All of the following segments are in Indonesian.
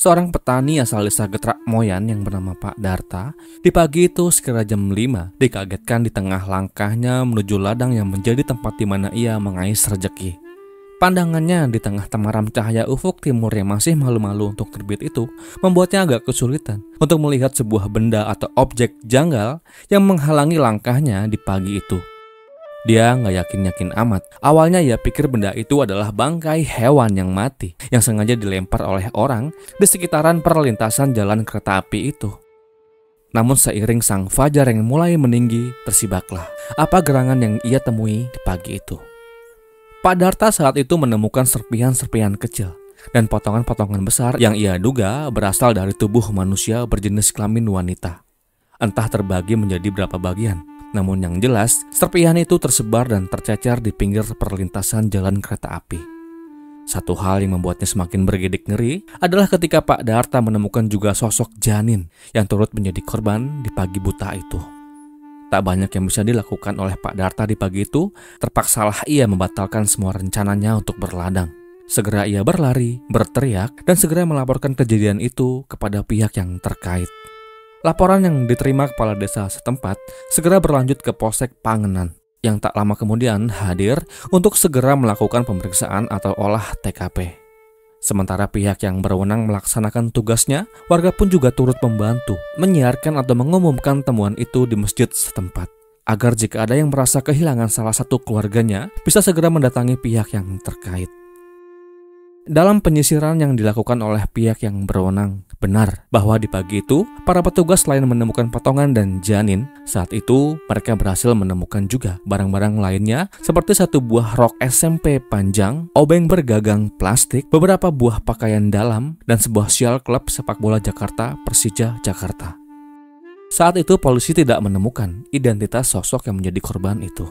seorang petani asal desa Getrak Moyan yang bernama Pak Darta, di pagi itu sekira jam 5 dikagetkan di tengah langkahnya menuju ladang yang menjadi tempat di mana ia mengais rezeki. Pandangannya di tengah temaram cahaya ufuk timur yang masih malu-malu untuk terbit itu membuatnya agak kesulitan untuk melihat sebuah benda atau objek janggal yang menghalangi langkahnya di pagi itu. Dia nggak yakin-yakin amat. Awalnya ia pikir benda itu adalah bangkai hewan yang mati yang sengaja dilempar oleh orang di sekitaran perlintasan jalan kereta api itu. Namun seiring sang fajar yang mulai meninggi, tersibaklah apa gerangan yang ia temui di pagi itu. Pak Darta saat itu menemukan serpihan-serpihan kecil dan potongan-potongan besar yang ia duga berasal dari tubuh manusia berjenis kelamin wanita. Entah terbagi menjadi berapa bagian. Namun yang jelas, serpihan itu tersebar dan tercecer di pinggir perlintasan jalan kereta api. Satu hal yang membuatnya semakin bergidik ngeri adalah ketika Pak Darta menemukan juga sosok janin yang turut menjadi korban di pagi buta itu. Tak banyak yang bisa dilakukan oleh Pak Darta di pagi itu, terpaksalah ia membatalkan semua rencananya untuk berladang. Segera ia berlari, berteriak, dan segera melaporkan kejadian itu kepada pihak yang terkait. Laporan yang diterima kepala desa setempat segera berlanjut ke Polsek Pangenan yang tak lama kemudian hadir untuk segera melakukan pemeriksaan atau olah TKP. Sementara pihak yang berwenang melaksanakan tugasnya, warga pun juga turut membantu menyiarkan atau mengumumkan temuan itu di masjid setempat, agar jika ada yang merasa kehilangan salah satu keluarganya bisa segera mendatangi pihak yang terkait. Dalam penyisiran yang dilakukan oleh pihak yang berwenang, benar bahwa di pagi itu, para petugas selain menemukan potongan dan janin, saat itu mereka berhasil menemukan juga barang-barang lainnya seperti satu buah rok SMP panjang, obeng bergagang plastik, beberapa buah pakaian dalam, dan sebuah syal klub sepak bola Jakarta Persija Jakarta. Saat itu polisi tidak menemukan identitas sosok yang menjadi korban itu.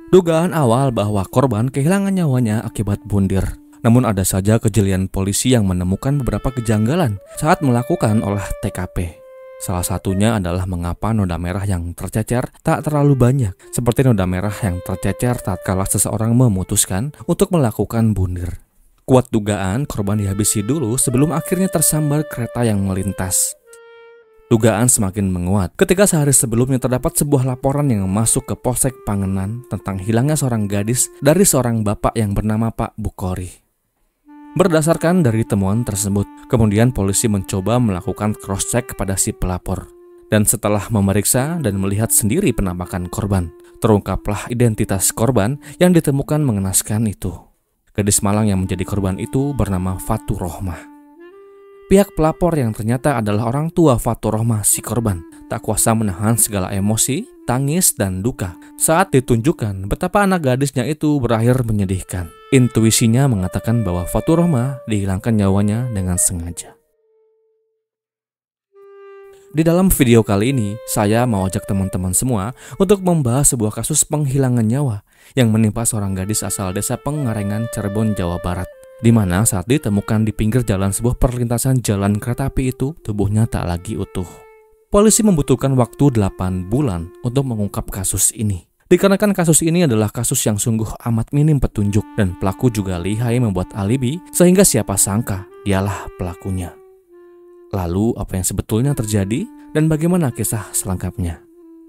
Dugaan awal bahwa korban kehilangan nyawanya akibat bundir. Namun ada saja kejelian polisi yang menemukan beberapa kejanggalan saat melakukan olah TKP. Salah satunya adalah mengapa noda merah yang tercecer tak terlalu banyak, seperti noda merah yang tercecer tatkala seseorang memutuskan untuk melakukan bundir. Kuat dugaan korban dihabisi dulu sebelum akhirnya tersambar kereta yang melintas. Dugaan semakin menguat ketika sehari sebelumnya terdapat sebuah laporan yang masuk ke Polsek Pangenan tentang hilangnya seorang gadis dari seorang bapak yang bernama Pak Bukori. Berdasarkan dari temuan tersebut, kemudian polisi mencoba melakukan cross-check kepada si pelapor. Dan setelah memeriksa dan melihat sendiri penampakan korban, terungkaplah identitas korban yang ditemukan mengenaskan itu. Gadis malang yang menjadi korban itu bernama Fatur Rohmah. Pihak pelapor yang ternyata adalah orang tua Fatur Rohmah si korban tak kuasa menahan segala emosi, tangis, dan duka saat ditunjukkan betapa anak gadisnya itu berakhir menyedihkan. Intuisinya mengatakan bahwa Fatur Rohmah dihilangkan nyawanya dengan sengaja. Di dalam video kali ini, saya mau ajak teman-teman semua untuk membahas sebuah kasus penghilangan nyawa yang menimpa seorang gadis asal desa Pengarengan, Cirebon, Jawa Barat. Di mana saat ditemukan di pinggir jalan sebuah perlintasan jalan kereta api itu, tubuhnya tak lagi utuh. Polisi membutuhkan waktu 8 bulan untuk mengungkap kasus ini. Dikarenakan kasus ini adalah kasus yang sungguh amat minim petunjuk dan pelaku juga lihai membuat alibi sehingga siapa sangka dialah pelakunya. Lalu apa yang sebetulnya terjadi dan bagaimana kisah selengkapnya?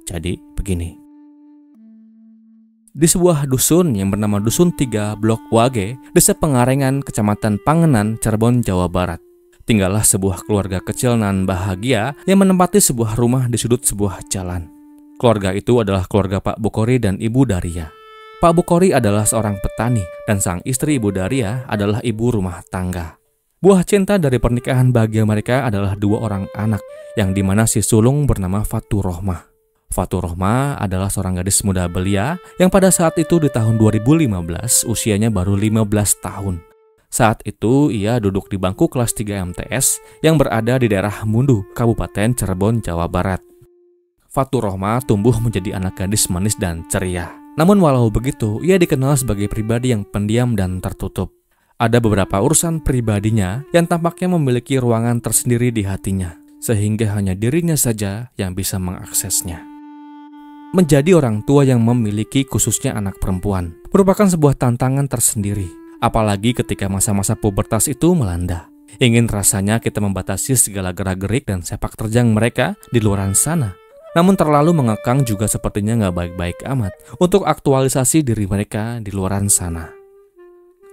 Jadi begini. Di sebuah dusun yang bernama Dusun 3 Blok Wage, Desa Pengarengan, Kecamatan Pangenan, Cirebon, Jawa Barat, tinggallah sebuah keluarga kecil nan bahagia yang menempati sebuah rumah di sudut sebuah jalan. Keluarga itu adalah keluarga Pak Bukori dan Ibu Daria. Pak Bukori adalah seorang petani dan sang istri Ibu Daria adalah ibu rumah tangga. Buah cinta dari pernikahan bahagia mereka adalah 2 orang anak, yang dimana si sulung bernama Fatur Rohmah. Fatur Rohmah adalah seorang gadis muda belia yang pada saat itu di tahun 2015 usianya baru 15 tahun. Saat itu ia duduk di bangku kelas 3 MTS yang berada di daerah Mundu, Kabupaten Cirebon, Jawa Barat. Fatur Rohmah tumbuh menjadi anak gadis manis dan ceria. Namun walau begitu, ia dikenal sebagai pribadi yang pendiam dan tertutup. Ada beberapa urusan pribadinya yang tampaknya memiliki ruangan tersendiri di hatinya, sehingga hanya dirinya saja yang bisa mengaksesnya. Menjadi orang tua yang memiliki khususnya anak perempuan merupakan sebuah tantangan tersendiri, apalagi ketika masa-masa pubertas itu melanda. Ingin rasanya kita membatasi segala gerak-gerik dan sepak terjang mereka di luaran sana. Namun terlalu mengekang juga sepertinya nggak baik-baik amat untuk aktualisasi diri mereka di luaran sana.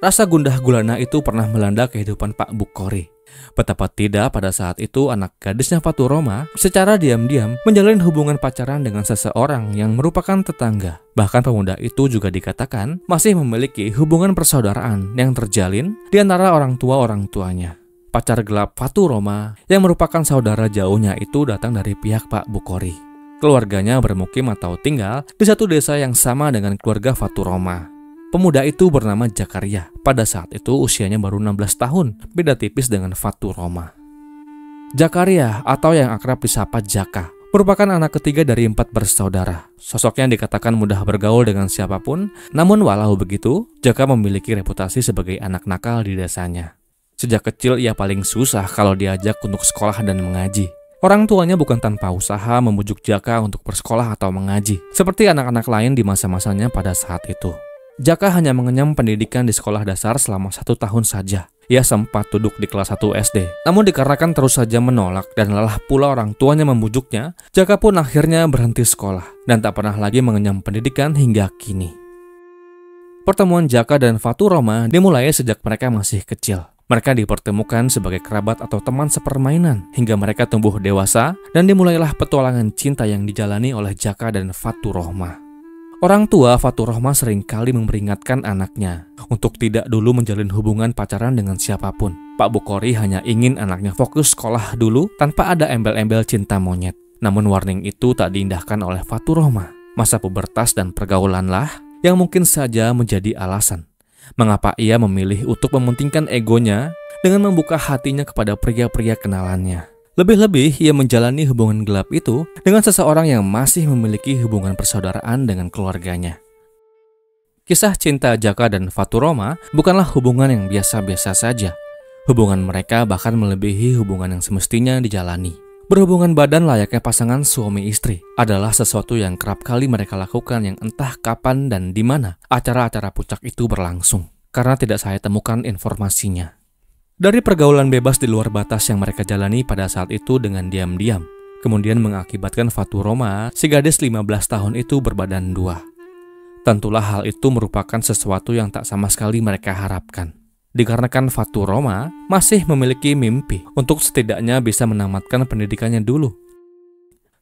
Rasa gundah gulana itu pernah melanda kehidupan Pak Bukhari. Betapa tidak pada saat itu anak gadisnya Faturoma secara diam-diam menjalin hubungan pacaran dengan seseorang yang merupakan tetangga. Bahkan pemuda itu juga dikatakan masih memiliki hubungan persaudaraan yang terjalin di antara orang tuanya. Pacar gelap Faturoma yang merupakan saudara jauhnya itu datang dari pihak Pak Bukhari. Keluarganya bermukim atau tinggal di satu desa yang sama dengan keluarga Faturoma. Pemuda itu bernama Jakaria. Pada saat itu usianya baru 16 tahun, beda tipis dengan Faturoma. Jakaria atau yang akrab disapa Jaka merupakan anak ketiga dari 4 bersaudara. Sosoknya dikatakan mudah bergaul dengan siapapun, namun walau begitu, Jaka memiliki reputasi sebagai anak nakal di desanya. Sejak kecil ia paling susah kalau diajak untuk sekolah dan mengaji. Orang tuanya bukan tanpa usaha membujuk Jaka untuk bersekolah atau mengaji, seperti anak-anak lain di masa-masanya pada saat itu. Jaka hanya mengenyam pendidikan di sekolah dasar selama 1 tahun saja. Ia sempat duduk di kelas 1 SD. Namun dikarenakan terus saja menolak dan lelah pula orang tuanya membujuknya, Jaka pun akhirnya berhenti sekolah dan tak pernah lagi mengenyam pendidikan hingga kini. Pertemuan Jaka dan Faturoma dimulai sejak mereka masih kecil. Mereka dipertemukan sebagai kerabat atau teman sepermainan hingga mereka tumbuh dewasa dan dimulailah petualangan cinta yang dijalani oleh Jaka dan Faturoma. Orang tua Faturoma seringkali memperingatkan anaknya untuk tidak dulu menjalin hubungan pacaran dengan siapapun. Pak Bukhari hanya ingin anaknya fokus sekolah dulu tanpa ada embel-embel cinta monyet. Namun warning itu tak diindahkan oleh Faturoma. Masa pubertas dan pergaulanlah yang mungkin saja menjadi alasan mengapa ia memilih untuk mementingkan egonya dengan membuka hatinya kepada pria-pria kenalannya. Lebih-lebih, ia menjalani hubungan gelap itu dengan seseorang yang masih memiliki hubungan persaudaraan dengan keluarganya. Kisah cinta Jaka dan Faturoma bukanlah hubungan yang biasa-biasa saja. Hubungan mereka bahkan melebihi hubungan yang semestinya dijalani. Berhubungan badan layaknya pasangan suami istri adalah sesuatu yang kerap kali mereka lakukan yang entah kapan dan di mana acara-acara puncak itu berlangsung. Karena tidak saya temukan informasinya. Dari pergaulan bebas di luar batas yang mereka jalani pada saat itu dengan diam-diam, kemudian mengakibatkan Faturoma, si gadis 15 tahun itu berbadan 2. Tentulah hal itu merupakan sesuatu yang tak sama sekali mereka harapkan. Dikarenakan Faturoma masih memiliki mimpi untuk setidaknya bisa menamatkan pendidikannya dulu.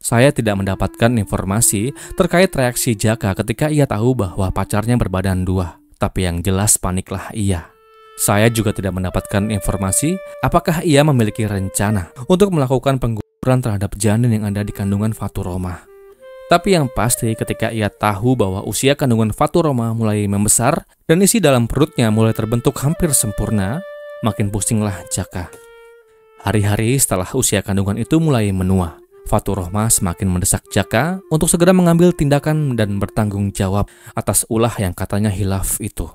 Saya tidak mendapatkan informasi terkait reaksi Jaka ketika ia tahu bahwa pacarnya berbadan 2, tapi yang jelas paniklah ia. Saya juga tidak mendapatkan informasi apakah ia memiliki rencana untuk melakukan pengguguran terhadap janin yang ada di kandungan Faturoma. Tapi yang pasti ketika ia tahu bahwa usia kandungan Faturoma mulai membesar dan isi dalam perutnya mulai terbentuk hampir sempurna, makin pusinglah Jaka. Hari-hari setelah usia kandungan itu mulai menua, Faturoma semakin mendesak Jaka untuk segera mengambil tindakan dan bertanggung jawab atas ulah yang katanya hilaf itu.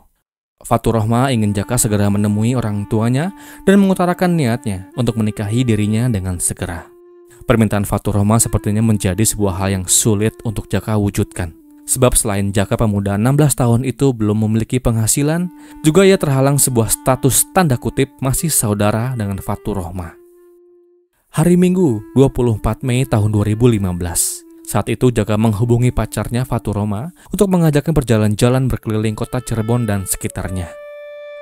Faturoma ingin Jaka segera menemui orang tuanya dan mengutarakan niatnya untuk menikahi dirinya dengan segera. Permintaan Faturoma sepertinya menjadi sebuah hal yang sulit untuk Jaka wujudkan. Sebab selain Jaka pemuda 16 tahun itu belum memiliki penghasilan, juga ia terhalang sebuah status tanda kutip masih saudara dengan Faturoma. Hari Minggu 24 Mei tahun 2015. Saat itu Jaka menghubungi pacarnya Faturoma untuk mengajaknya berjalan-jalan berkeliling kota Cirebon dan sekitarnya.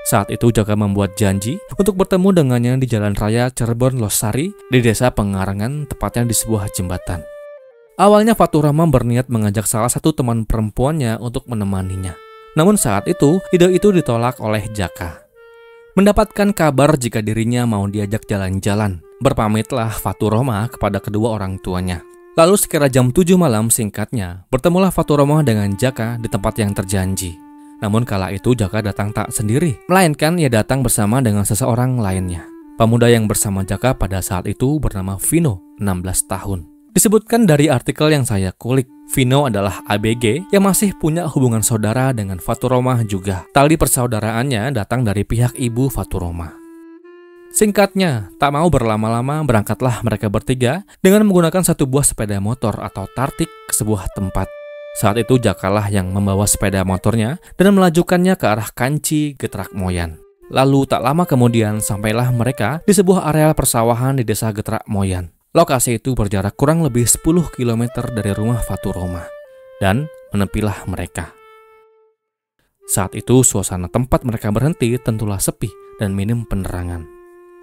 Saat itu Jaka membuat janji untuk bertemu dengannya di Jalan Raya Cirebon Losari di Desa Pengarangan, tepatnya di sebuah jembatan. Awalnya Faturoma berniat mengajak salah satu teman perempuannya untuk menemaninya. Namun saat itu, ide itu ditolak oleh Jaka. Mendapatkan kabar jika dirinya mau diajak jalan-jalan, berpamitlah Faturoma kepada kedua orang tuanya. Lalu sekira jam 7 malam singkatnya, bertemulah Faturoma dengan Jaka di tempat yang terjanji. Namun kala itu Jaka datang tak sendiri, melainkan ia datang bersama dengan seseorang lainnya. Pemuda yang bersama Jaka pada saat itu bernama Vino, 16 tahun. Disebutkan dari artikel yang saya kulik, Vino adalah ABG yang masih punya hubungan saudara dengan Faturoma juga. Tali persaudaraannya datang dari pihak ibu Faturoma. Singkatnya, tak mau berlama-lama berangkatlah mereka bertiga dengan menggunakan satu buah sepeda motor atau tartik ke sebuah tempat. Saat itu Jakalah yang membawa sepeda motornya dan melajukannya ke arah Kanci Getrak Moyan. Lalu tak lama kemudian sampailah mereka di sebuah areal persawahan di desa Getrak Moyan. Lokasi itu berjarak kurang lebih 10 km dari rumah Faturoma. Dan menepilah mereka. Saat itu suasana tempat mereka berhenti tentulah sepi dan minim penerangan.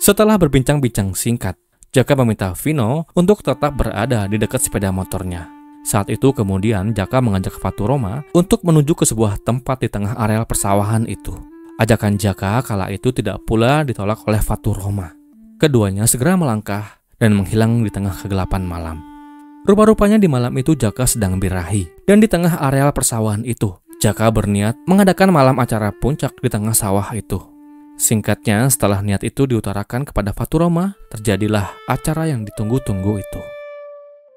Setelah berbincang-bincang singkat, Jaka meminta Vino untuk tetap berada di dekat sepeda motornya. Saat itu kemudian Jaka mengajak Faturoma untuk menuju ke sebuah tempat di tengah areal persawahan itu. Ajakan Jaka kala itu tidak pula ditolak oleh Faturoma. Keduanya segera melangkah dan menghilang di tengah kegelapan malam. Rupa-rupanya di malam itu Jaka sedang birahi, dan di tengah areal persawahan itu, Jaka berniat mengadakan malam acara puncak di tengah sawah itu. Singkatnya, setelah niat itu diutarakan kepada Faturoma, terjadilah acara yang ditunggu-tunggu itu.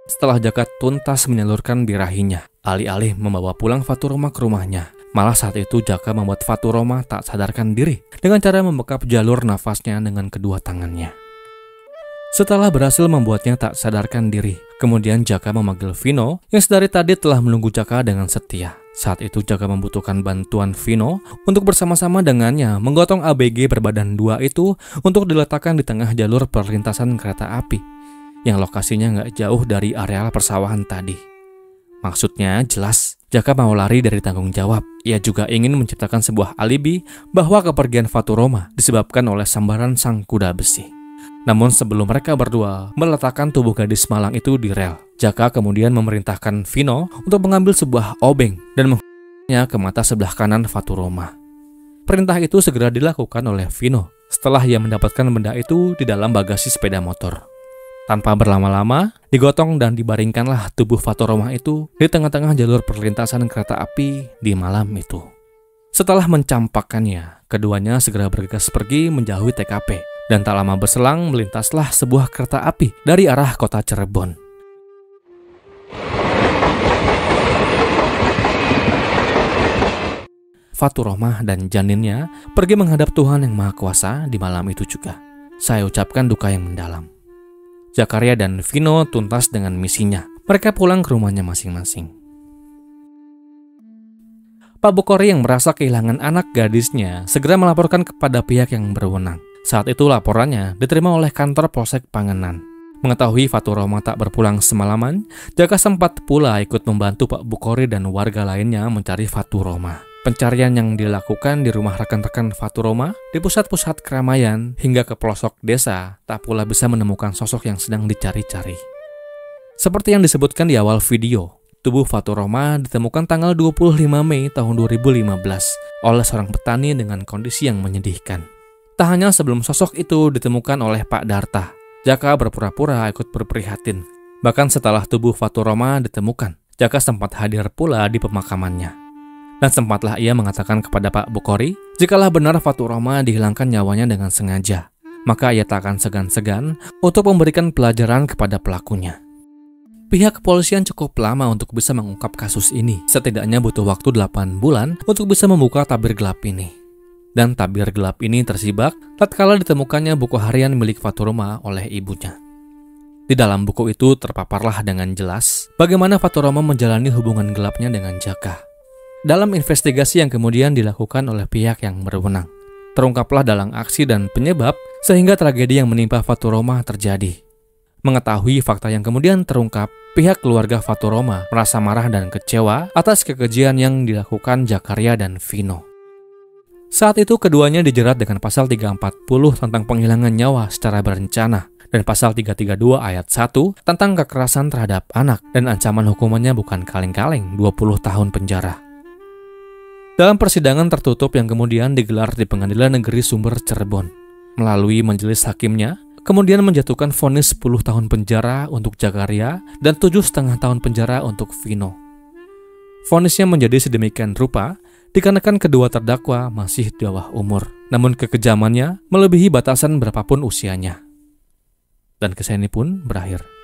Setelah Jaka tuntas menyalurkan birahinya, alih-alih membawa pulang Faturoma ke rumahnya, malah saat itu Jaka membuat Faturoma tak sadarkan diri dengan cara membekap jalur nafasnya dengan kedua tangannya. Setelah berhasil membuatnya tak sadarkan diri, kemudian Jaka memanggil Vino yang sedari tadi telah menunggu Jaka dengan setia. Saat itu Jaka membutuhkan bantuan Vino untuk bersama-sama dengannya menggotong ABG berbadan 2 itu untuk diletakkan di tengah jalur perlintasan kereta api yang lokasinya nggak jauh dari areal persawahan tadi. Maksudnya jelas, Jaka mau lari dari tanggung jawab. Ia juga ingin menciptakan sebuah alibi bahwa kepergian Faturoma disebabkan oleh sambaran sang kuda besi. Namun sebelum mereka berdua meletakkan tubuh gadis malang itu di rel, Jaka kemudian memerintahkan Vino untuk mengambil sebuah obeng dan menghunusnya ke mata sebelah kanan Faturoma. Perintah itu segera dilakukan oleh Vino setelah ia mendapatkan benda itu di dalam bagasi sepeda motor. Tanpa berlama-lama, digotong dan dibaringkanlah tubuh Faturoma itu di tengah-tengah jalur perlintasan kereta api di malam itu. Setelah mencampakkannya, keduanya segera bergegas pergi menjauhi TKP, dan tak lama berselang melintaslah sebuah kereta api dari arah kota Cirebon. Faturoma dan janinnya pergi menghadap Tuhan Yang Maha Kuasa di malam itu juga. Saya ucapkan duka yang mendalam. Zakaria dan Vino tuntas dengan misinya. Mereka pulang ke rumahnya masing-masing. Pak Bukhari yang merasa kehilangan anak gadisnya segera melaporkan kepada pihak yang berwenang. Saat itu laporannya diterima oleh kantor Polsek Panganan. Mengetahui Faturoma tak berpulang semalaman, Jaka sempat pula ikut membantu Pak Bukhari dan warga lainnya mencari Faturoma. Pencarian yang dilakukan di rumah rekan-rekan Faturoma, di pusat-pusat keramaian hingga ke pelosok desa, tak pula bisa menemukan sosok yang sedang dicari-cari. Seperti yang disebutkan di awal video, tubuh Faturoma ditemukan tanggal 25 Mei tahun 2015 oleh seorang petani dengan kondisi yang menyedihkan. Tak hanya sebelum sosok itu ditemukan oleh Pak Darta, Jaka berpura-pura ikut berprihatin. Bahkan setelah tubuh Faturoma ditemukan, Jaka sempat hadir pula di pemakamannya. Dan sempatlah ia mengatakan kepada Pak Bukhari, jikalau benar Faturoma dihilangkan nyawanya dengan sengaja, maka ia tak akan segan-segan untuk memberikan pelajaran kepada pelakunya. Pihak kepolisian cukup lama untuk bisa mengungkap kasus ini. Setidaknya butuh waktu 8 bulan untuk bisa membuka tabir gelap ini. Dan tabir gelap ini tersibak tatkala ditemukannya buku harian milik Faturoma oleh ibunya. Di dalam buku itu terpaparlah dengan jelas bagaimana Faturoma menjalani hubungan gelapnya dengan Jaka. Dalam investigasi yang kemudian dilakukan oleh pihak yang berwenang, terungkaplah dalam aksi dan penyebab sehingga tragedi yang menimpa Faturoma terjadi. Mengetahui fakta yang kemudian terungkap, pihak keluarga Faturoma merasa marah dan kecewa atas kekejian yang dilakukan Zakaria dan Vino. Saat itu keduanya dijerat dengan pasal 340 tentang penghilangan nyawa secara berencana dan pasal 332 ayat 1 tentang kekerasan terhadap anak, dan ancaman hukumannya bukan kaleng-kaleng 20 tahun penjara. Dalam persidangan tertutup yang kemudian digelar di Pengadilan Negeri Sumber Cirebon, melalui majelis hakimnya, kemudian menjatuhkan vonis 10 tahun penjara untuk Zakaria dan 7,5 tahun penjara untuk Vino. Vonisnya menjadi sedemikian rupa dikarenakan kedua terdakwa masih di bawah umur, namun kekejamannya melebihi batasan berapapun usianya. Dan kisah ini pun berakhir.